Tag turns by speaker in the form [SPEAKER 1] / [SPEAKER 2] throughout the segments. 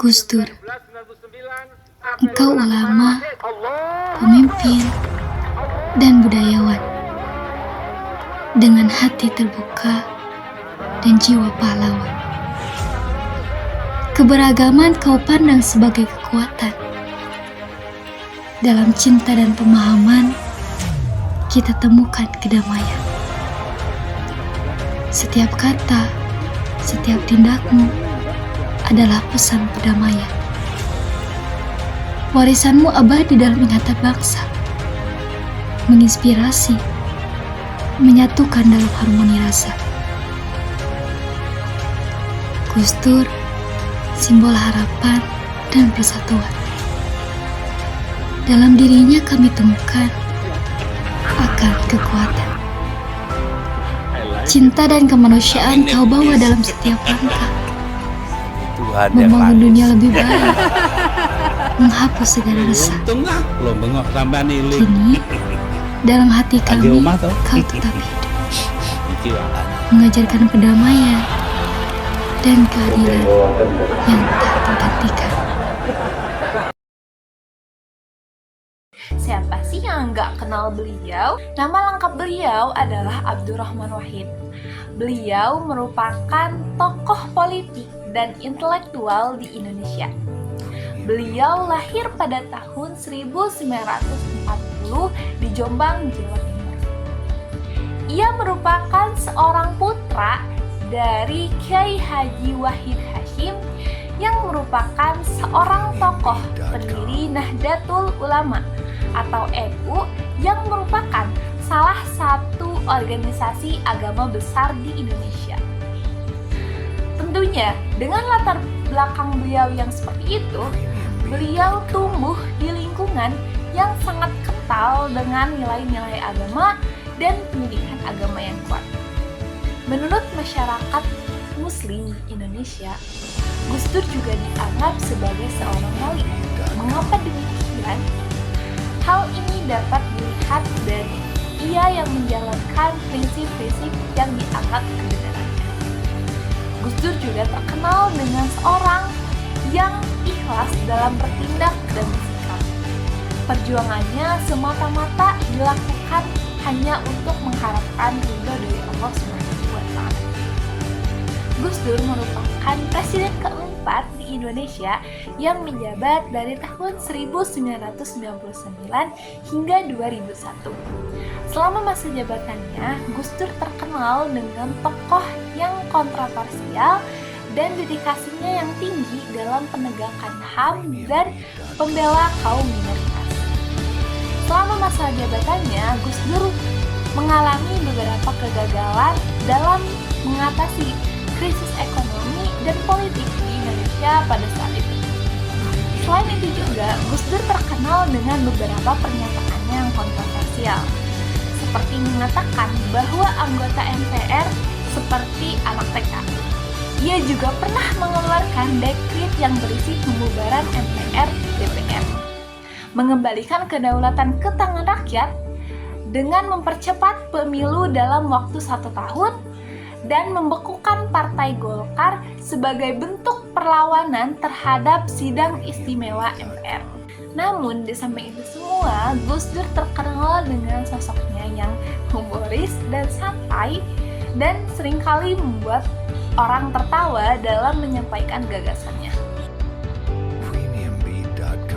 [SPEAKER 1] Gus Dur, engkau ulama, pemimpin, dan budayawan. Dengan hati terbuka dan jiwa pahlawan. Keberagaman kau pandang sebagai kekuatan. Dalam cinta dan pemahaman, kita temukan kedamaian. Setiap kata, setiap tindakmu adalah pesan perdamaian. Warisanmu abadi dalam ingatan bangsa, menginspirasi, menyatukan dalam harmoni rasa. Gus Dur, simbol harapan dan persatuan. Dalam dirinya kami temukan akar kekuatan. Cinta dan kemanusiaan kau bawa dalam setiap langkah. Membangun dunia lebih baik, menghapus segala resah. Kini, dalam hati kami, kau tetap hidup, mengajarkan perdamaian dan keadilan yang tak tergantikan.
[SPEAKER 2] Siapa sih yang nggak kenal beliau? Nama lengkap beliau adalah Abdurrahman Wahid. Beliau merupakan tokoh politik dan intelektual di Indonesia. Beliau lahir pada tahun 1940 di Jombang, Jawa Timur. Ia merupakan seorang putra dari Kiai Haji Wahid Hasyim yang merupakan seorang tokoh pendiri Nahdlatul Ulama atau NU yang merupakan salah satu organisasi agama besar di Indonesia. Tentunya dengan latar belakang beliau yang seperti itu, beliau tumbuh di lingkungan yang sangat kental dengan nilai-nilai agama dan pendidikan agama yang kuat. Menurut masyarakat Muslim di Indonesia, Gus Dur juga dianggap sebagai seorang wali. Mengapa demikian? Hal ini dapat dilihat dari ia yang menjalankan prinsip-prinsip yang dianggap kebenarannya. Gus Dur juga terkenal dengan seorang yang ikhlas dalam bertindak dan bersikap. Perjuangannya semata-mata dilakukan hanya untuk mengharapkan ridho dari Allah SWT. Gus Dur merupakan presiden keempat di Indonesia yang menjabat dari tahun 1999 hingga 2001. Selama masa jabatannya, Gus Dur terkenal dengan tokoh yang kontroversial dan dedikasinya yang tinggi dalam penegakan HAM dan pembela kaum minoritas. Selama masa jabatannya, Gus Dur mengalami beberapa kegagalan dalam mengatasi krisis ekonomi dan politik di Indonesia pada saat itu. Selain itu juga, Gus Dur terkenal dengan beberapa pernyataannya yang kontroversial, seperti mengatakan bahwa anggota MPR seperti anak TK. Ia juga pernah mengeluarkan dekret yang berisi pembubaran MPR DPR, mengembalikan kedaulatan ke tangan rakyat dengan mempercepat pemilu dalam waktu 1 tahun, dan membekukan Partai Golkar sebagai bentuk perlawanan terhadap sidang istimewa MPR. Namun, di samping itu semua, Gus Dur terkenal dengan sosoknya yang humoris dan santai dan seringkali membuat orang tertawa dalam menyampaikan gagasannya.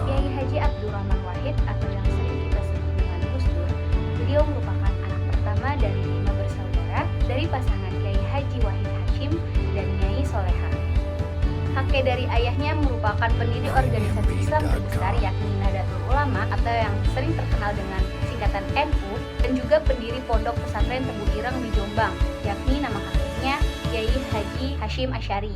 [SPEAKER 3] Kiai Haji Abdurrahman Wahid atau yang sering kita sebut dengan Gus Dur, beliau merupakan anak pertama dari 5 bersaudara dari pasangan Kiai Haji Wahid Hasyim dan Nyai Soleha. Kakek dari ayahnya merupakan pendiri organisasi Islam terbesar yakni Nahdlatul Ulama atau yang sering terkenal dengan singkatan NU, dan juga pendiri Pondok Pesantren Tebu Ireng di Jombang yakni nama kakeknya Kiai Haji Hasyim Asy'ari.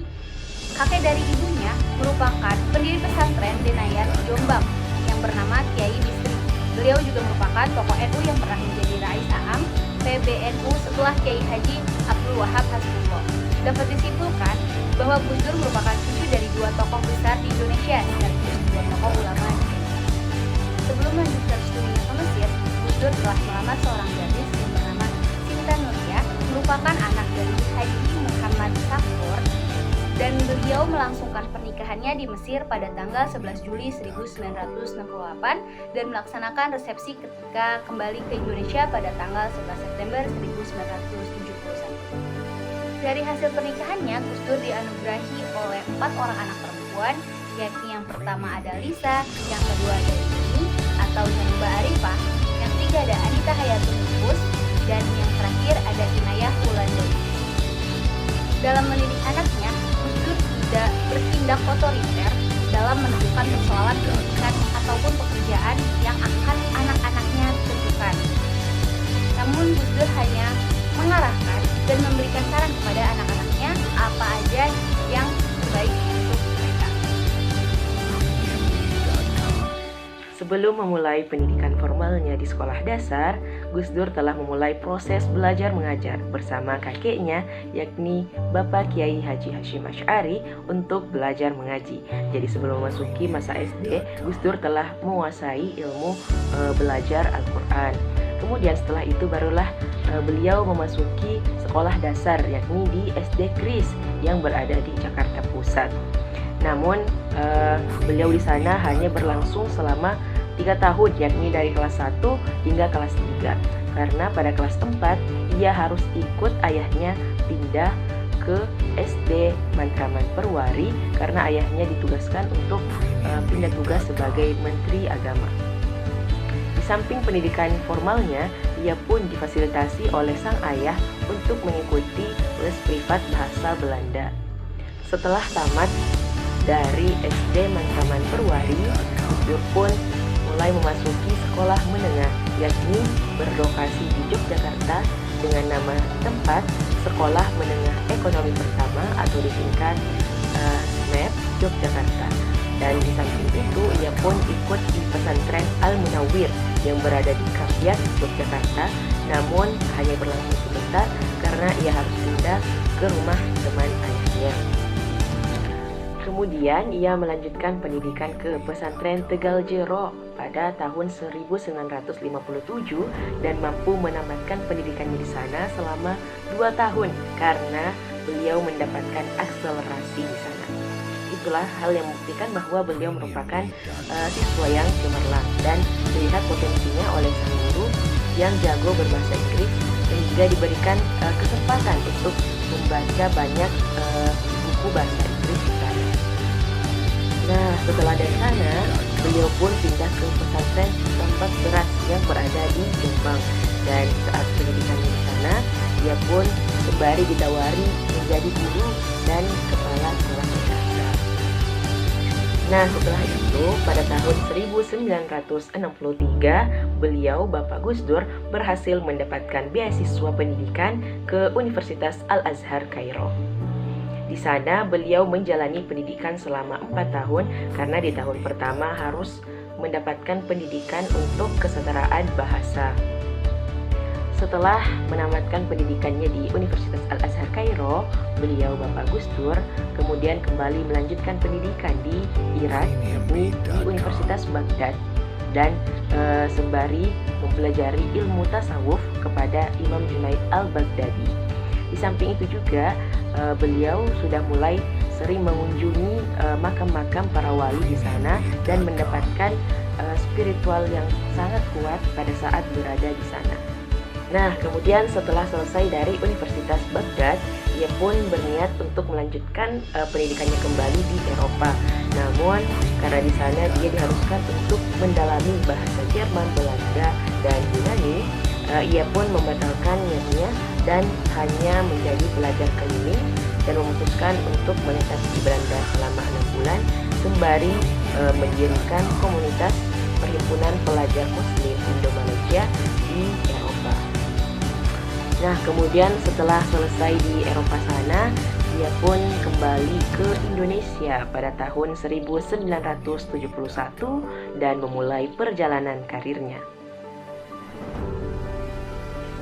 [SPEAKER 3] Kakek dari ibunya merupakan pendiri pesantren Denayat di Jombang yang bernama Kiai Bisri. Beliau juga merupakan tokoh NU yang pernah menjadi Rais Am PBNU setelah Kiai Haji Abdul Wahab Hasbullah. Dapat disimpulkan bahwa Gus Dur merupakan cucu dari 2 tokoh besar di Indonesia sekaligus 2 tokoh ulama di Indonesia. Sebelum melanjutkan studinya ke Mesir, Gus Dur telah melamar seorang gadis yang bernama Sinta Nuria, merupakan anak dari Haji Muhammad Sakur, dan beliau melangsungkan pernikahan pernikahannya di Mesir pada tanggal 11 Juli 1968 dan melaksanakan resepsi ketika kembali ke Indonesia pada tanggal 11 September 1971. Dari hasil pernikahannya, Gus Dur dianugerahi oleh 4 orang anak perempuan, yakni yang pertama ada Lisa, yang kedua ada Yuni atau Zanuba Arifah, yang ketiga ada Anita Hayatul Nufus, dan yang terakhir ada Inayah Wulandari. Dalam mendidik anaknya, Gus Dur tidak bertindak otoriter dalam menentukan persoalan pendidikan ataupun pekerjaan yang akan anak-anaknya tentukan. Namun Gus Dur hanya mengarahkan dan memberikan saran kepada anak-anaknya apa aja yang terbaik untuk mereka.
[SPEAKER 4] Sebelum memulai pendidikan formalnya di sekolah dasar, Gus Dur telah memulai proses belajar mengajar bersama kakeknya, yakni Bapak Kiai Haji Hashim Asy'ari, untuk belajar mengaji. Jadi sebelum memasuki masa SD, Gus Dur telah menguasai ilmu belajar Al-Quran. Kemudian setelah itu barulah beliau memasuki sekolah dasar, yakni di SD Kris yang berada di Jakarta Pusat. Namun beliau di sana hanya berlangsung selama 3 tahun, yakni dari kelas 1 hingga kelas 3. Karena pada kelas 4 ia harus ikut ayahnya pindah ke SD Matraman Perwari karena ayahnya ditugaskan untuk pindah tugas sebagai Menteri Agama. Di samping pendidikan formalnya, ia pun difasilitasi oleh sang ayah untuk mengikuti les privat bahasa Belanda. Setelah tamat dari SD Matraman Perwari, Gus Dur pun mulai memasuki sekolah menengah, yakni berlokasi di Yogyakarta dengan nama tempat Sekolah Menengah Ekonomi Pertama atau disingkat SMEP Yogyakarta. Dan di samping itu ia pun ikut di pesantren Al-Munawwir yang berada di Kapiat, Yogyakarta, namun hanya berlangsung sebentar karena ia harus pindah ke rumah teman ayahnya. Kemudian ia melanjutkan pendidikan ke pesantren Tegal Jero pada tahun 1957 dan mampu menamatkan pendidikannya di sana selama 2 tahun karena beliau mendapatkan akselerasi di sana. Itulah hal yang membuktikan bahwa beliau merupakan siswa yang cemerlang dan dilihat potensinya oleh sang guru yang jago berbahasa Inggris sehingga diberikan kesempatan untuk membaca banyak buku bahasa Inggris di sana. Nah, setelah dari sana, beliau pun pindah ke pesantren Tempat Beras yang berada di Jombang. Dan saat pendidikannya di sana, dia pun sembari ditawari menjadi guru dan kepala sekolah dasar. Nah, setelah itu, pada tahun 1963, beliau, Bapak Gus Dur, berhasil mendapatkan beasiswa pendidikan ke Universitas Al-Azhar Kairo. Di sana beliau menjalani pendidikan selama 4 tahun karena di tahun pertama harus mendapatkan pendidikan untuk kesetaraan bahasa. Setelah menamatkan pendidikannya di Universitas Al-Azhar Kairo, beliau Bapak Gus Dur kemudian kembali melanjutkan pendidikan di Irak, yakni di Universitas Baghdad, dan sembari mempelajari ilmu tasawuf kepada Imam Junaid al-Baghdadi. Di samping itu juga beliau sudah mulai sering mengunjungi makam-makam para wali di sana dan mendapatkan spiritual yang sangat kuat pada saat berada di sana. Nah, kemudian setelah selesai dari Universitas Baghdad, ia pun berniat untuk melanjutkan pendidikannya kembali di Eropa. Namun, karena di sana dia diharuskan untuk mendalami bahasa Jerman, Belanda, dan Yunani, ia pun membatalkan niatnya dan hanya menjadi pelajar keliling dan memutuskan untuk menetap di Belanda selama 6 bulan sembari mendirikan komunitas Perhimpunan Pelajar Muslim Indo-Malaysia di Eropa. Nah, kemudian setelah selesai di Eropa sana, ia pun kembali ke Indonesia pada tahun 1971 dan memulai perjalanan karirnya.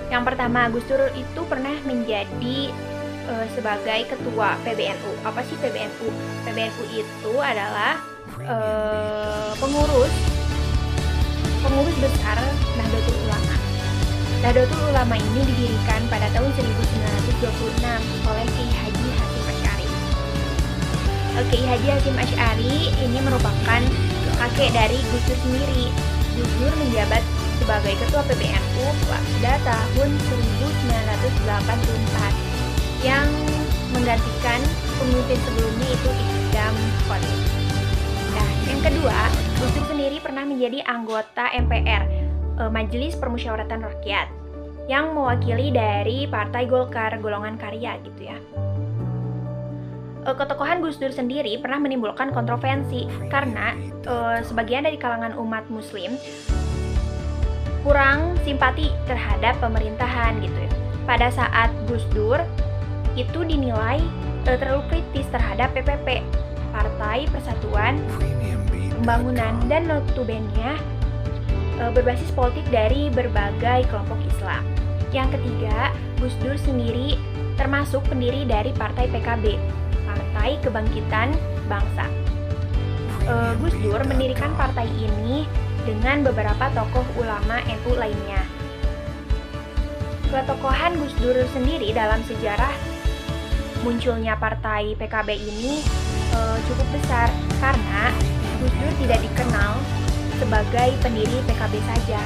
[SPEAKER 5] Yang pertama, Gus Dur itu pernah menjadi sebagai ketua PBNU. Apa sih PBNU? PBNU itu adalah pengurus besar Nahdlatul Ulama. Nahdlatul Ulama ini didirikan pada tahun 1926 oleh Kiai Haji Hashim Asy'ari. Kiai Haji Hasyim Asy'ari ini merupakan kakek dari Gus Dur sendiri. Gus Dur menjabat sebagai Ketua PBNU pada tahun 1984 yang menggantikan pemimpin sebelumnya itu Idham Khalil. Nah, yang kedua, Gus Dur sendiri pernah menjadi anggota MPR, Majelis Permusyawaratan Rakyat, yang mewakili dari Partai Golkar golongan karya gitu ya. Ketokohan Gus Dur sendiri pernah menimbulkan kontroversi karena sebagian dari kalangan umat muslim kurang simpati terhadap pemerintahan gitu ya. Pada saat Gus Dur itu dinilai terlalu kritis terhadap PPP, Partai Persatuan Pembangunan, dan notabene berbasis politik dari berbagai kelompok Islam. Yang ketiga, Gus Dur sendiri termasuk pendiri dari Partai PKB, Partai Kebangkitan Bangsa. Gus Dur mendirikan partai ini dengan beberapa tokoh ulama NU lainnya. Ketokohan Gus Dur sendiri dalam sejarah munculnya partai PKB ini cukup besar karena Gus Dur tidak dikenal sebagai pendiri PKB saja.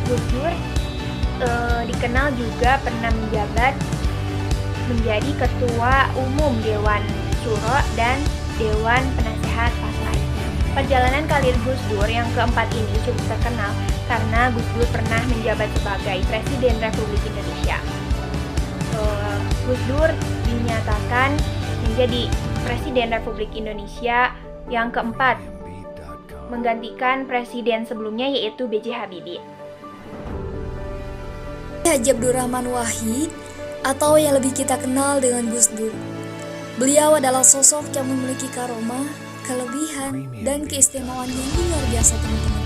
[SPEAKER 5] Gus Dur dikenal juga pernah menjabat menjadi Ketua Umum Dewan Syuro dan Dewan Penasehat Partai. Perjalanan karir Gus Dur yang keempat ini cukup terkenal karena Gus Dur pernah menjabat sebagai Presiden Republik Indonesia. Gus Dur dinyatakan menjadi Presiden Republik Indonesia yang keempat, menggantikan presiden sebelumnya yaitu B.J. Habibie.
[SPEAKER 1] Haji Abdurrahman Wahid atau yang lebih kita kenal dengan Gus Dur. Beliau adalah sosok yang memiliki karomah, kelebihan, dan keistimewaan yang luar biasa teman-teman.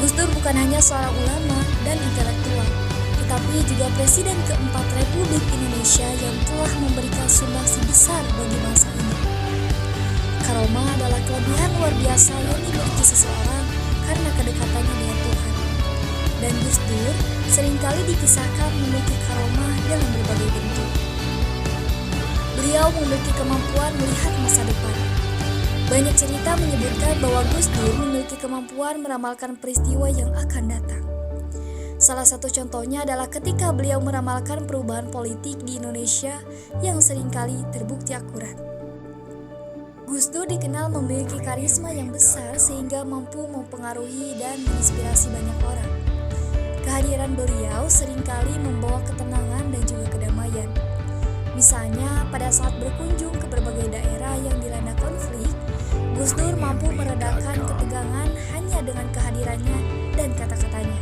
[SPEAKER 1] Gus Dur bukan hanya seorang ulama dan intelektual, tetapi juga Presiden keempat Republik Indonesia yang telah memberikan sumbangsi besar bagi bangsa ini. Karomah adalah kelebihan luar biasa yang dimiliki seseorang karena kedekatannya dengan Tuhan. Dan Gus Dur seringkali dikisahkan memiliki karomah dalam berbagai bentuk. Beliau memiliki kemampuan melihat masa depan. Banyak cerita menyebutkan bahwa Gus Dur memiliki kemampuan meramalkan peristiwa yang akan datang. Salah satu contohnya adalah ketika beliau meramalkan perubahan politik di Indonesia yang seringkali terbukti akurat. Gus Dur dikenal memiliki karisma yang besar sehingga mampu mempengaruhi dan menginspirasi banyak orang. Kehadiran beliau seringkali membawa ketenangan dan juga kedamaian. Misalnya, pada saat berkunjung ke berbagai daerah yang dilanda konflik, Gus Dur mampu meredakan ketegangan hanya dengan kehadirannya dan kata-katanya.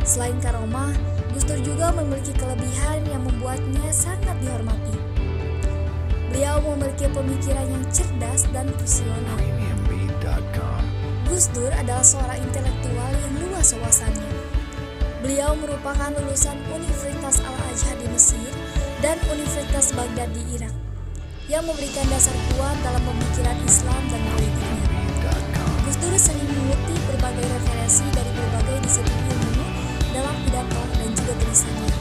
[SPEAKER 1] Selain karomah, Gus Dur juga memiliki kelebihan yang membuatnya sangat dihormati. Beliau memiliki pemikiran yang cerdas dan visioner. Gus Dur adalah seorang intelektual yang luas wawasannya. Beliau merupakan lulusan Universitas Al-Azhar di Mesir dan Universitas Baghdad di Irak, yang memberikan dasar kuat dalam pemikiran Islam dan politiknya. Gus Dur sering mengutip berbagai referensi dari berbagai disiplin ilmu dalam pidato dan juga tulisannya.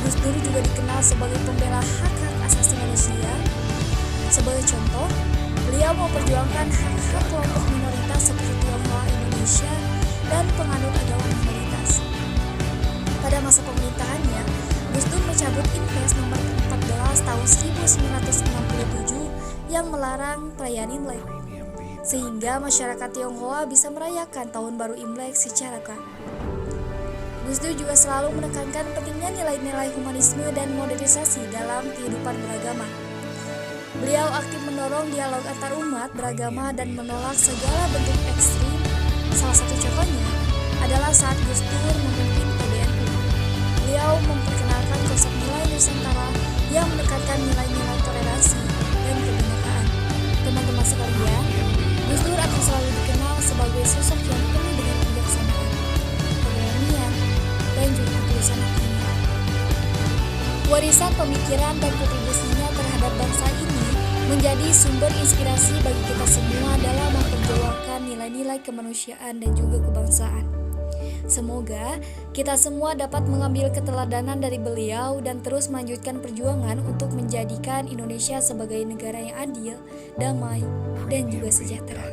[SPEAKER 1] Gus Dur juga dikenal sebagai pembela hak-hak asasi manusia. Sebagai contoh, beliau memperjuangkan hak-hak kelompok minoritas seperti Tionghoa Indonesia dan penganut agama minoritas. Pada masa pemerintahannya, Gus Dur mencabut Inpres nomor 14 tahun 1967 yang melarang perayaan Imlek, sehingga masyarakat Tionghoa bisa merayakan Tahun Baru Imlek secara sah. Gus Dur juga selalu menekankan pentingnya nilai-nilai humanisme dan modernisasi dalam kehidupan beragama. Beliau aktif mendorong dialog antar umat beragama dan menolak segala bentuk ekstrim. Salah satu contohnya adalah saat Gus Dur memimpin PBNU. Beliau memperkenalkan konsep nilai Nusantara yang menekankan nilai-nilai toleransi dan kebinekaan. Teman-teman sekalian, Gus Dur akan selalu dikenal sebagai sosok yang penuh dengan kebijaksanaan, keberanian, dan juga ketulusan hatinya. Warisan pemikiran dan kontribusinya terhadap bangsa ini menjadi sumber inspirasi bagi kita semua dalam memperjuangkan nilai-nilai kemanusiaan dan juga kebangsaan. Semoga kita semua dapat mengambil keteladanan dari beliau dan terus melanjutkan perjuangan untuk menjadikan Indonesia sebagai negara yang adil, damai, dan juga sejahtera.